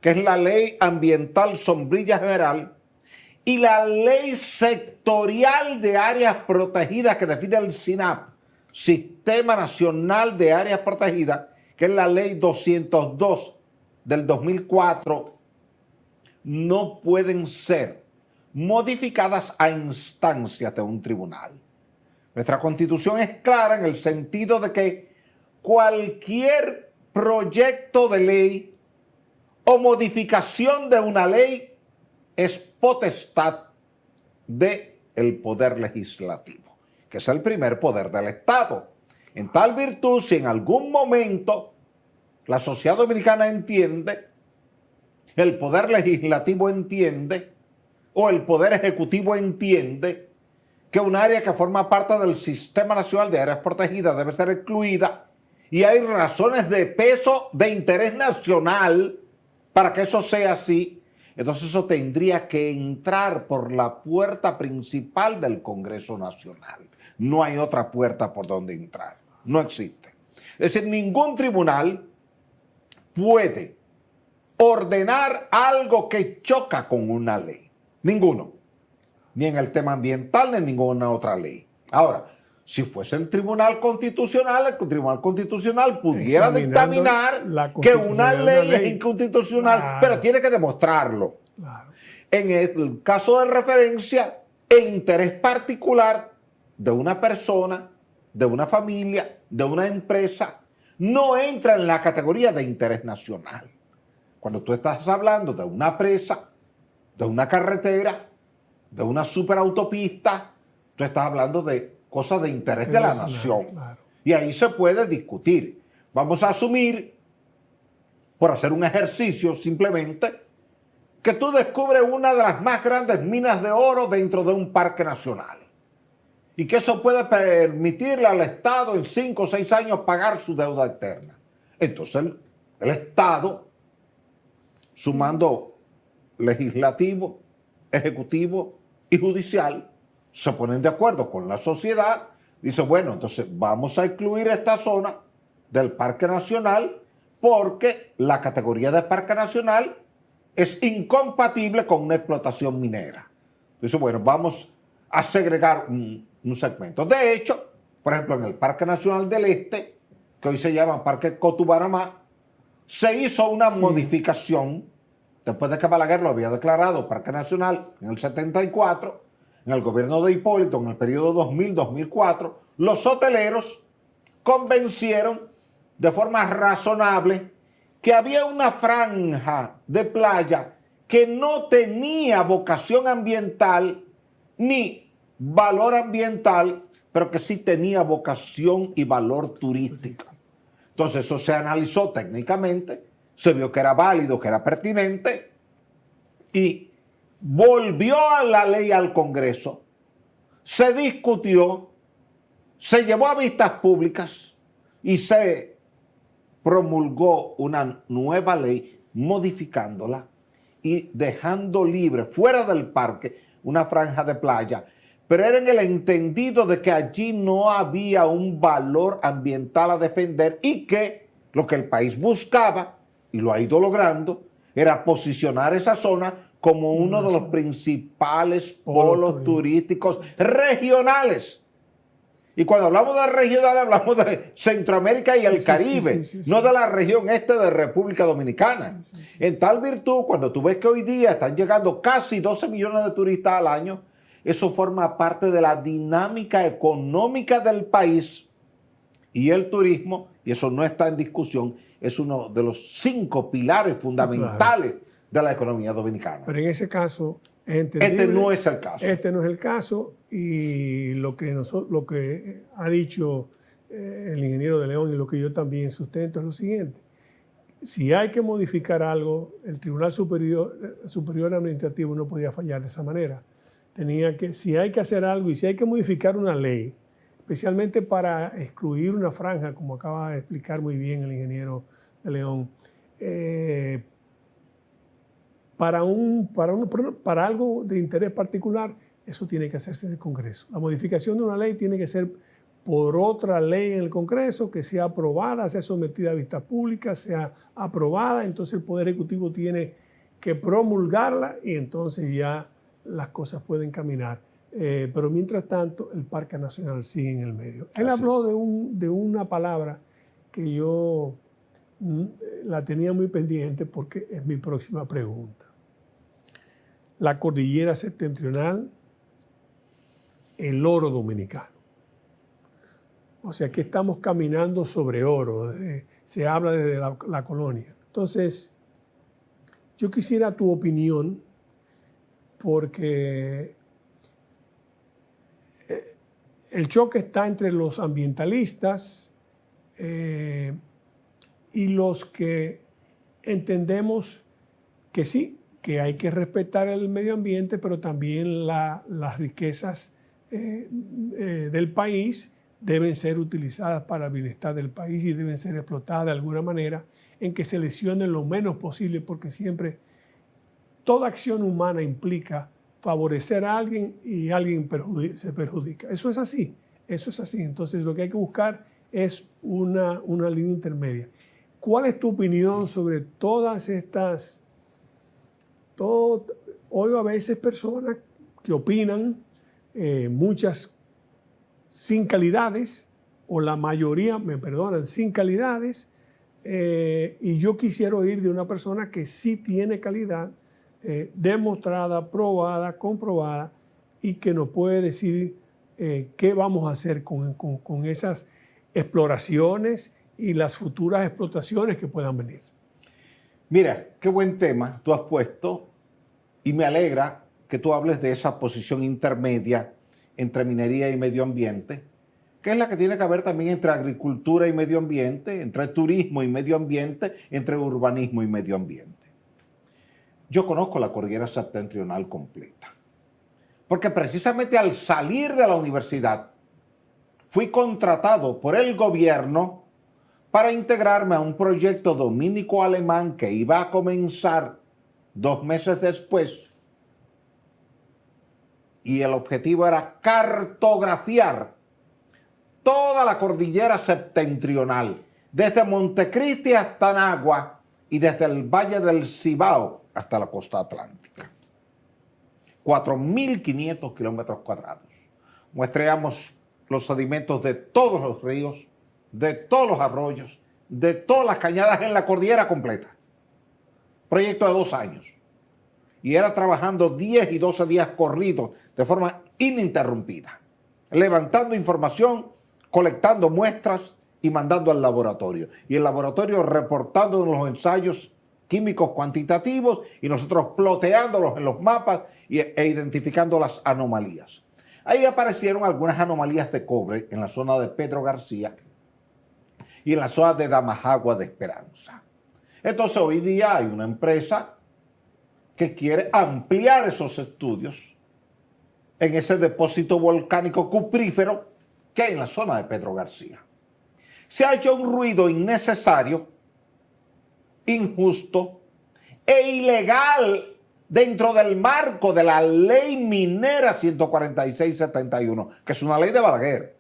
que es la Ley Ambiental Sombrilla General, y la Ley Sectorial de Áreas Protegidas que define el SINAP, Sistema Nacional de Áreas Protegidas, que es la ley 202 del 2004, no pueden ser modificadas a instancias de un tribunal. Nuestra Constitución es clara en el sentido de que cualquier proyecto de ley o modificación de una ley es potestad del Poder Legislativo, que es el primer poder del Estado. En tal virtud, si en algún momento la sociedad dominicana entiende, el Poder Legislativo entiende, o el Poder Ejecutivo entiende, que un área que forma parte del Sistema Nacional de Áreas Protegidas debe ser excluida, y hay razones de peso de interés nacional para que eso sea así, entonces eso tendría que entrar por la puerta principal del Congreso Nacional. No hay otra puerta por donde entrar. No existe. Es decir, ningún tribunal puede ordenar algo que choca con una ley. Ninguno. Ni en el tema ambiental, ni en ninguna otra ley. Ahora, si fuese el Tribunal Constitucional pudiera dictaminar que una ley es inconstitucional, claro, pero tiene que demostrarlo. Claro. En el caso de referencia, el interés particular de una persona, de una familia, de una empresa, no entra en la categoría de interés nacional. Cuando tú estás hablando de una presa, de una carretera, de una superautopista, tú estás hablando de cosas de interés de la nación. Claro. Y ahí se puede discutir. Vamos a asumir, por hacer un ejercicio simplemente, que tú descubres una de las más grandes minas de oro dentro de un parque nacional. Y que eso puede permitirle al Estado en 5 o 6 años pagar su deuda externa. Entonces el Estado, sumando legislativo, ejecutivo y judicial, se ponen de acuerdo con la sociedad, dice, bueno, entonces vamos a excluir esta zona del Parque Nacional porque la categoría de Parque Nacional es incompatible con una explotación minera. Dice, bueno, vamos a segregar un segmento. De hecho, por ejemplo, en el Parque Nacional del Este, que hoy se llama Parque Cotubaramá, se hizo una modificación, después de que Balaguer lo había declarado Parque Nacional en el 74, en el gobierno de Hipólito, en el periodo 2000-2004, los hoteleros convencieron de forma razonable que había una franja de playa que no tenía vocación ambiental ni valor ambiental, pero que sí tenía vocación y valor turístico. Entonces eso se analizó técnicamente, se vio que era válido, que era pertinente, y volvió a la ley al Congreso, se discutió, se llevó a vistas públicas y se promulgó una nueva ley modificándola y dejando libre, fuera del parque, una franja de playa, pero era en el entendido de que allí no había un valor ambiental a defender y que lo que el país buscaba, y lo ha ido logrando, era posicionar esa zona como uno de los principales polos turísticos regionales. Y cuando hablamos de regionales, hablamos de Centroamérica y el Caribe, no de la región este de República Dominicana. En tal virtud, cuando tú ves que hoy día están llegando casi 12 millones de turistas al año, eso forma parte de la dinámica económica del país, y el turismo, y eso no está en discusión, es uno de los 5 pilares fundamentales de la economía dominicana. Pero en ese caso es entendible. Este no es el caso. Este no es el caso, y lo que ha dicho el ingeniero de León y lo que yo también sustento es lo siguiente. Si hay que modificar algo, el Tribunal Superior Administrativo no podía fallar de esa manera. Si hay que hacer algo y si hay que modificar una ley, especialmente para excluir una franja, como acaba de explicar muy bien el ingeniero de León, para algo de interés particular, eso tiene que hacerse en el Congreso. La modificación de una ley tiene que ser por otra ley en el Congreso, que sea aprobada, sea sometida a vista pública, sea aprobada, entonces el Poder Ejecutivo tiene que promulgarla y entonces ya las cosas pueden caminar. Pero mientras tanto, el Parque Nacional sigue en el medio. Él habló de una palabra que yo la tenía muy pendiente porque es mi próxima pregunta. La cordillera septentrional, el oro dominicano. O sea, que estamos caminando sobre oro. Se habla desde la colonia. Entonces, yo quisiera tu opinión porque el choque está entre los ambientalistas y los que entendemos que sí, que hay que respetar el medio ambiente, pero también las riquezas del país deben ser utilizadas para el bienestar del país y deben ser explotadas de alguna manera en que se lesionen lo menos posible, porque siempre toda acción humana implica favorecer a alguien y alguien se perjudica. Eso es así, eso es así. Entonces lo que hay que buscar es una línea intermedia. ¿Cuál es tu opinión sobre todas estas? Oigo a veces personas que opinan, muchas sin calidades, o la mayoría, me perdonan, sin calidades, y yo quisiera oír de una persona que sí tiene calidad, demostrada, probada, comprobada, y que nos puede decir qué vamos a hacer con esas exploraciones y las futuras explotaciones que puedan venir. Mira, qué buen tema tú has puesto y me alegra que tú hables de esa posición intermedia entre minería y medio ambiente, que es la que tiene que haber también entre agricultura y medio ambiente, entre turismo y medio ambiente, entre urbanismo y medio ambiente. Yo conozco la cordillera septentrional completa, porque precisamente al salir de la universidad fui contratado por el gobierno para integrarme a un proyecto dominico-alemán que iba a comenzar 2 meses después, y el objetivo era cartografiar toda la cordillera septentrional, desde Montecristi hasta Nagua y desde el Valle del Cibao hasta la costa atlántica. 4.500 kilómetros cuadrados. Muestreamos los sedimentos de todos los ríos, de todos los arroyos, de todas las cañadas en la cordillera completa. Proyecto de 2 años. Y era trabajando 10 y 12 días corridos de forma ininterrumpida, levantando información, colectando muestras y mandando al laboratorio. Y el laboratorio reportando los ensayos químicos cuantitativos y nosotros ploteándolos en los mapas e identificando las anomalías. Ahí aparecieron algunas anomalías de cobre en la zona de Pedro García y en la zona de Damajagua de Esperanza. Entonces hoy día hay una empresa que quiere ampliar esos estudios en ese depósito volcánico cuprífero que hay en la zona de Pedro García. Se ha hecho un ruido innecesario, injusto e ilegal dentro del marco de la ley minera 146/71, que es una ley de Balaguer.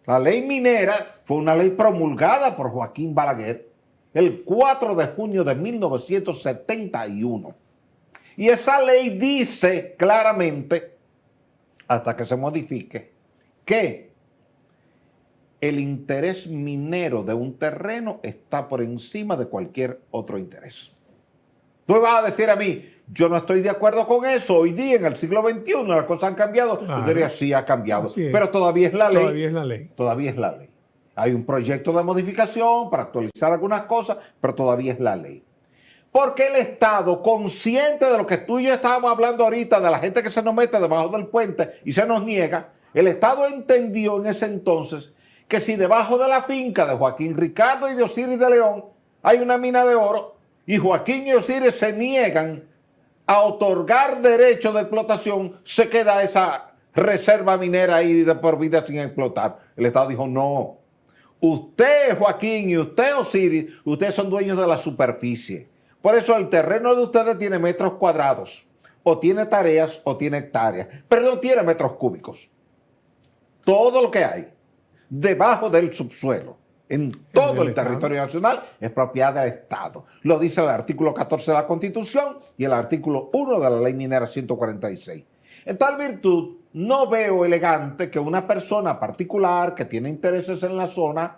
La ley minera fue una ley promulgada por Joaquín Balaguer el 4 de junio de 1971. Y esa ley dice claramente, hasta que se modifique, que el interés minero de un terreno está por encima de cualquier otro interés. Tú me vas a decir a mí, yo no estoy de acuerdo con eso. Hoy día, en el siglo XXI, las cosas han cambiado. Claro. Yo diría, sí, ha cambiado. Pero todavía es la ley. Todavía es la ley. Todavía es la ley. Hay un proyecto de modificación para actualizar algunas cosas, pero todavía es la ley. Porque el Estado, consciente de lo que tú y yo estábamos hablando ahorita, de la gente que se nos mete debajo del puente y se nos niega, el Estado entendió en ese entonces que si debajo de la finca de Joaquín Ricardo y de Osiris de León hay una mina de oro y Joaquín y Osiris se niegan a otorgar derecho de explotación, se queda esa reserva minera ahí de por vida sin explotar. El Estado dijo, no, usted Joaquín y usted Osiris, ustedes son dueños de la superficie. Por eso el terreno de ustedes tiene metros cuadrados, o tiene tareas o tiene hectáreas, pero no tiene metros cúbicos. Todo lo que hay debajo del subsuelo, en todo el territorio nacional, es propiedad del Estado. Lo dice el artículo 14 de la Constitución y el artículo 1 de la Ley Minera 146. En tal virtud, no veo elegante que una persona particular que tiene intereses en la zona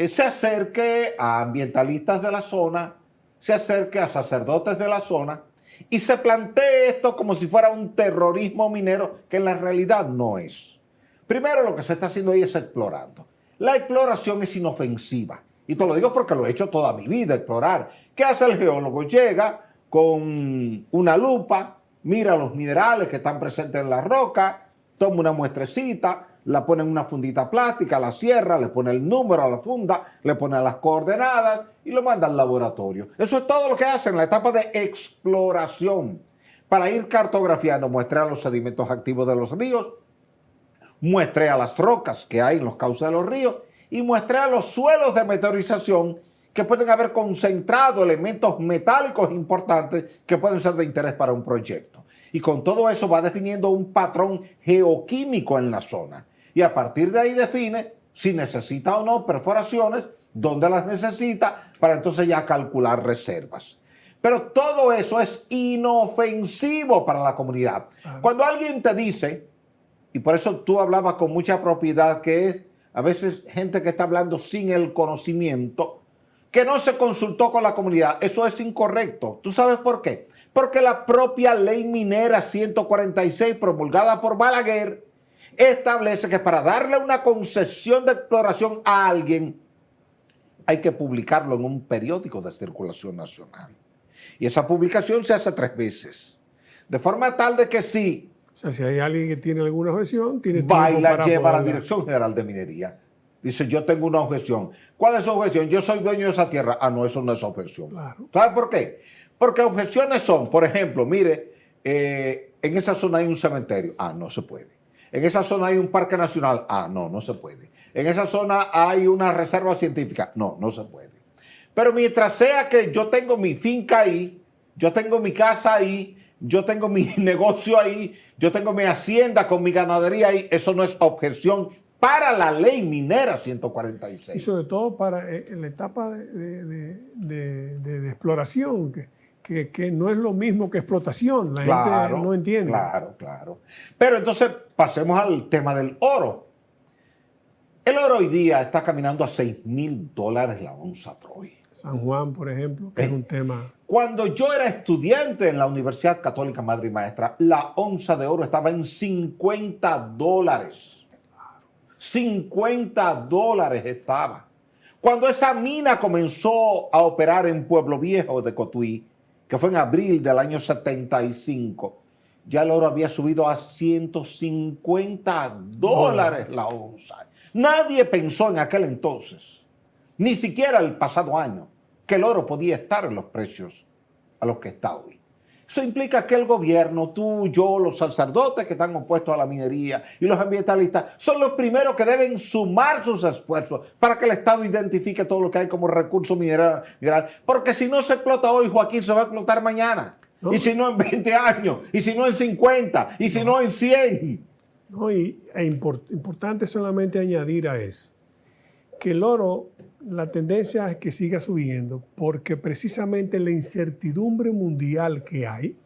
se acerque a ambientalistas de la zona, se acerque a sacerdotes de la zona y se plantee esto como si fuera un terrorismo minero, que en la realidad no es. Primero, lo que se está haciendo ahí es explorando. La exploración es inofensiva. Y te lo digo porque lo he hecho toda mi vida, explorar. ¿Qué hace el geólogo? Llega con una lupa, mira los minerales que están presentes en la roca, toma una muestrecita, la pone en una fundita plástica, la cierra, le pone el número a la funda, le pone las coordenadas y lo manda al laboratorio. Eso es todo lo que hace en la etapa de exploración. Para ir cartografiando, muestrea los sedimentos activos de los ríos, muestrea las rocas que hay en los cauces de los ríos y muestrea los suelos de meteorización que pueden haber concentrado elementos metálicos importantes que pueden ser de interés para un proyecto. Y con todo eso va definiendo un patrón geoquímico en la zona. Y a partir de ahí define si necesita o no perforaciones, dónde las necesita, para entonces ya calcular reservas. Pero todo eso es inofensivo para la comunidad. Cuando alguien te dice, y por eso tú hablabas con mucha propiedad, que es a veces gente que está hablando sin el conocimiento, que no se consultó con la comunidad, eso es incorrecto. ¿Tú sabes por qué? Porque la propia ley minera 146 promulgada por Balaguer establece que para darle una concesión de exploración a alguien hay que publicarlo en un periódico de circulación nacional. Y esa publicación se hace 3 veces. De forma tal de que sí. O sea, si hay alguien que tiene alguna objeción, tiene va tiempo y la para lleva a la poderla. Dirección General de Minería. Dice, yo tengo una objeción. ¿Cuál es su objeción? Yo soy dueño de esa tierra. Ah, no, eso no es objeción. Claro. ¿Sabe por qué? Porque objeciones son, por ejemplo, mire, en esa zona hay un cementerio. Ah, no se puede. En esa zona hay un parque nacional. Ah, no, no se puede. En esa zona hay una reserva científica. No, no se puede. Pero mientras sea que yo tengo mi finca ahí, yo tengo mi casa ahí, yo tengo mi negocio ahí, yo tengo mi hacienda con mi ganadería ahí, eso no es objeción para la ley minera 146. Y sobre todo para en la etapa de exploración, que no es lo mismo que explotación. La gente no entiende. Claro, claro. Pero entonces pasemos al tema del oro. El oro hoy día está caminando a $6,000 la onza Troy. San Juan, por ejemplo, que es un tema. Cuando yo era estudiante en la Universidad Católica Madre y Maestra, la onza de oro estaba en $50. $50 estaba. Cuando esa mina comenzó a operar en Pueblo Viejo de Cotuí, que fue en abril del año 75, ya el oro había subido a $150 la onza. Nadie pensó en aquel entonces, ni siquiera el pasado año, que el oro podía estar en los precios a los que está hoy. Eso implica que el gobierno, tú, yo, los sacerdotes que están opuestos a la minería y los ambientalistas son los primeros que deben sumar sus esfuerzos para que el Estado identifique todo lo que hay como recurso mineral. Porque si no se explota hoy, Joaquín, se va a explotar mañana. ¿No? Y si no en 20 años, y si no en 50, y si no en 100. No, importante solamente añadir a eso, que el oro, la tendencia es que siga subiendo, porque precisamente la incertidumbre mundial que hay,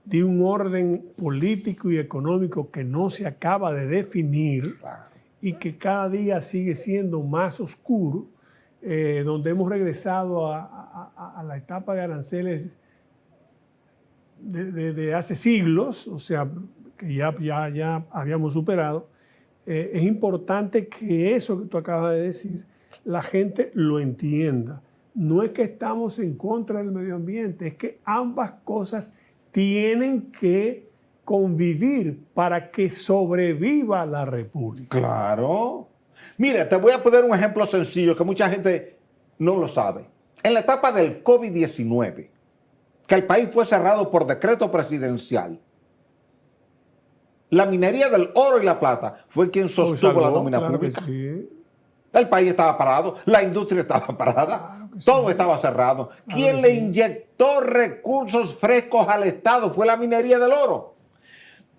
de un orden político y económico que no se acaba de definir, claro, y que cada día sigue siendo más oscuro, donde hemos regresado a la etapa de aranceles de hace siglos, o sea, que ya habíamos superado. Es importante que eso que tú acabas de decir, la gente lo entienda. No es que estamos en contra del medio ambiente, es que ambas cosas tienen que convivir para que sobreviva la República. Claro. Mira, te voy a poner un ejemplo sencillo que mucha gente no lo sabe. En la etapa del COVID-19, que el país fue cerrado por decreto presidencial, la minería del oro y la plata fue quien sostuvo la nómina pública. Sí. El país estaba parado, la industria estaba parada, claro, todo estaba cerrado. Claro, quien le inyectó recursos frescos al Estado fue la minería del oro.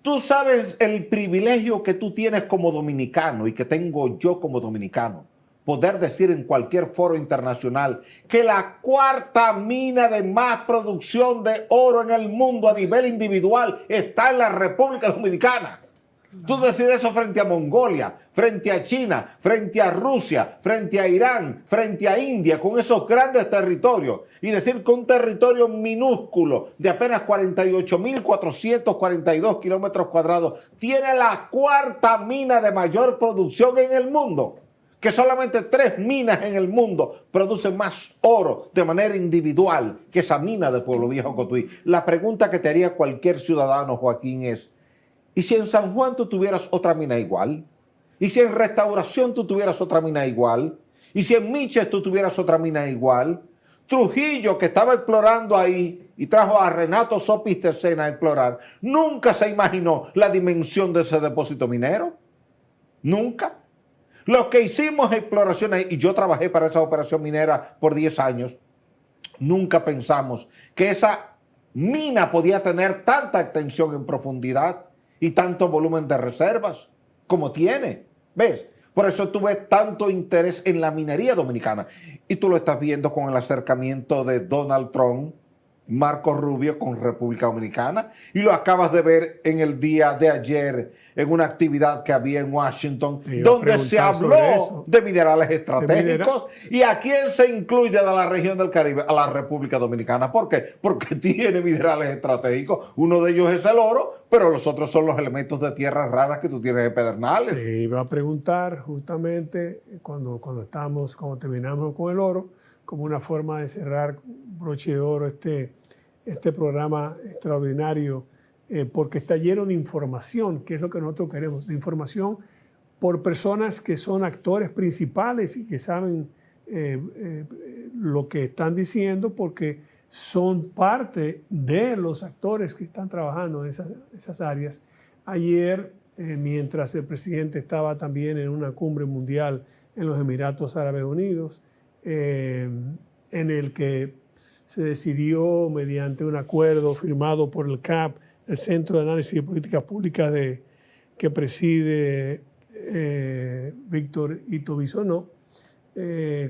Tú sabes el privilegio que tú tienes como dominicano y que tengo yo como dominicano, poder decir en cualquier foro internacional que la 4ª mina de más producción de oro en el mundo a nivel individual está en la República Dominicana. Tú decir eso frente a Mongolia, frente a China, frente a Rusia, frente a Irán, frente a India, con esos grandes territorios, y decir que un territorio minúsculo de apenas 48.442 kilómetros cuadrados tiene la cuarta mina de mayor producción en el mundo, que solamente 3 minas en el mundo producen más oro de manera individual que esa mina de Pueblo Viejo, Cotuí. La pregunta que te haría cualquier ciudadano, Joaquín, es: ¿y si en San Juan tú tuvieras otra mina igual? ¿Y si en Restauración tú tuvieras otra mina igual? ¿Y si en Miches tú tuvieras otra mina igual? Trujillo, que estaba explorando ahí y trajo a Renato Sopistecena a explorar, nunca se imaginó la dimensión de ese depósito minero. Nunca. Los que hicimos exploraciones, y yo trabajé para esa operación minera por 10 años, nunca pensamos que esa mina podía tener tanta extensión en profundidad y tanto volumen de reservas como tiene. ¿Ves? Por eso tuve tanto interés en la minería dominicana. Y tú lo estás viendo con el acercamiento de Donald Trump, Marco Rubio con República Dominicana, y lo acabas de ver en el día de ayer en una actividad que había en Washington, donde se habló de minerales estratégicos. ¿Y a quién se incluye de la región del Caribe? A la República Dominicana. ¿Por qué? Porque tiene minerales estratégicos. Uno de ellos es el oro, pero los otros son los elementos de tierras raras que tú tienes en Pedernales. Te iba a preguntar justamente cuando terminamos con el oro, como una forma de cerrar broche de oro este programa extraordinario, porque está lleno de información, que es lo que nosotros queremos, de información por personas que son actores principales y que saben lo que están diciendo, porque son parte de los actores que están trabajando en esas áreas. Ayer, mientras el presidente estaba también en una cumbre mundial en los Emiratos Árabes Unidos, en el que se decidió mediante un acuerdo firmado por el CAP, el Centro de Análisis de Políticas Públicas que preside Víctor Ito Bisonó,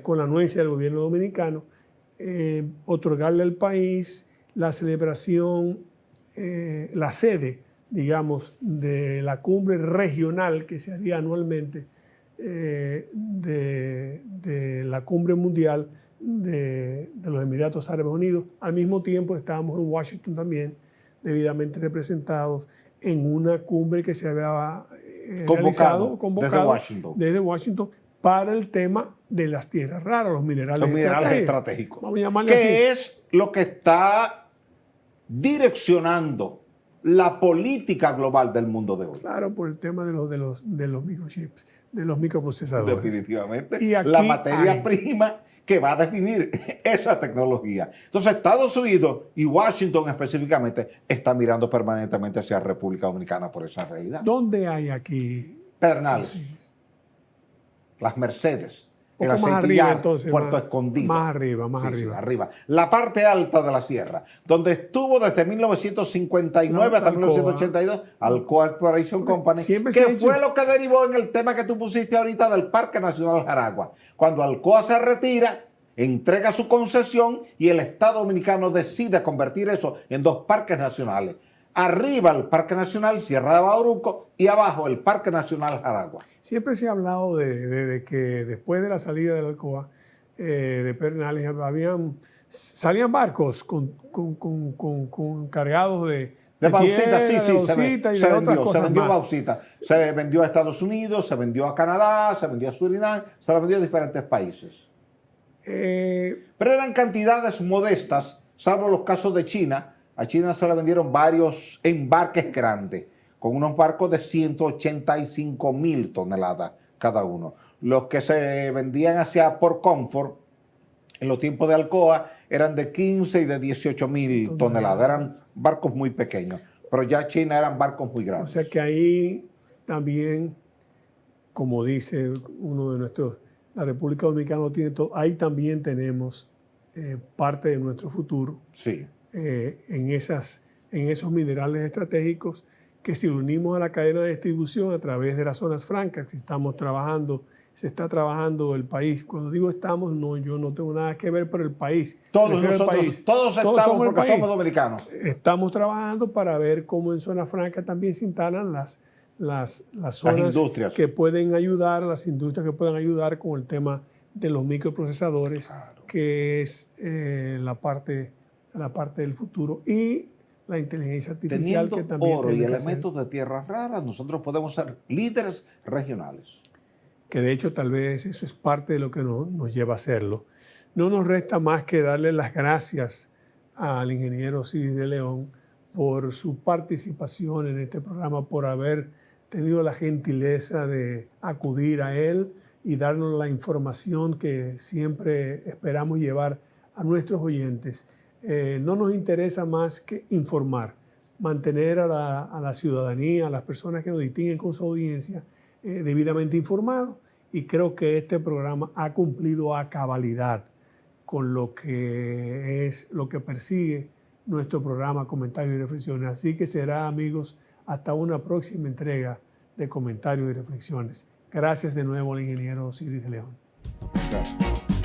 con la anuencia del gobierno dominicano, otorgarle al país la celebración, la sede, digamos, de la cumbre regional que se haría anualmente de la cumbre mundial de los Emiratos Árabes Unidos. Al mismo tiempo estábamos en Washington también, debidamente representados en una cumbre que se había convocado desde Washington para el tema de las tierras raras, los minerales estratégicos. Vamos a llamarle ¿Qué así. es lo que está direccionando la política global del mundo de hoy? Claro, por el tema de los microchips, de los microprocesadores. Definitivamente. Y aquí la materia prima que va a definir esa tecnología. Entonces, Estados Unidos y Washington específicamente está mirando permanentemente hacia República Dominicana por esa realidad. ¿Dónde hay aquí? Pedernales, Sí. Las Mercedes, Un el poco más arriba, Aceitillar, entonces. Puerto Escondido. Más arriba. Sí, arriba. La parte alta de la sierra, donde estuvo desde 1959 hasta 1982, Alcoa Exploration Company, que fue lo que derivó en el tema que tú pusiste ahorita del Parque Nacional Jaragua. Cuando Alcoa se retira, entrega su concesión y el Estado Dominicano decide convertir eso en 2 parques nacionales. Arriba el Parque Nacional Sierra de Bauruco y abajo el Parque Nacional Jaragua. Siempre se ha hablado de que después de la salida del Alcoa, de Pedernales, salían barcos con cargados de bauxita, tierra, sí, se vendió bauxita. Se vendió a Estados Unidos, se vendió a Canadá, se vendió a Surinam, se la vendió a diferentes países. Pero eran cantidades modestas, salvo los casos de China. A China se le vendieron varios embarques grandes, con unos barcos de 185.000 toneladas cada uno. Los que se vendían hacia Port Comfort en los tiempos de Alcoa eran de 15 y de 18.000 toneladas. Eran barcos muy pequeños, pero ya China eran barcos muy grandes. O sea que ahí también, como dice uno de nuestros, la República Dominicana tiene todo, ahí también tenemos parte de nuestro futuro. Sí. En esos minerales estratégicos que si unimos a la cadena de distribución a través de las zonas francas que se está trabajando el país. Cuando digo estamos, yo no tengo nada que ver por el país. Todos estamos porque somos dominicanos. Estamos trabajando para ver cómo en zonas francas también se instalan las las zonas industrias que pueden ayudar, las industrias que puedan ayudar con el tema de los microprocesadores, claro, que es la parte del futuro, y la inteligencia artificial. Teniendo que también oro y tiene que elementos de tierras raras, nosotros podemos ser líderes regionales. Que de hecho tal vez eso es parte de lo que nos lleva a hacerlo. No nos resta más que darle las gracias al ingeniero Osiris de León por su participación en este programa, por haber tenido la gentileza de acudir a él y darnos la información que siempre esperamos llevar a nuestros oyentes. No nos interesa más que informar, mantener a la ciudadanía, a las personas que nos distinguen con su audiencia, debidamente informados, y creo que este programa ha cumplido a cabalidad con lo que persigue nuestro programa Comentarios y Reflexiones. Así que será, amigos, hasta una próxima entrega de Comentarios y Reflexiones. Gracias de nuevo al ingeniero Osiris de León. Gracias.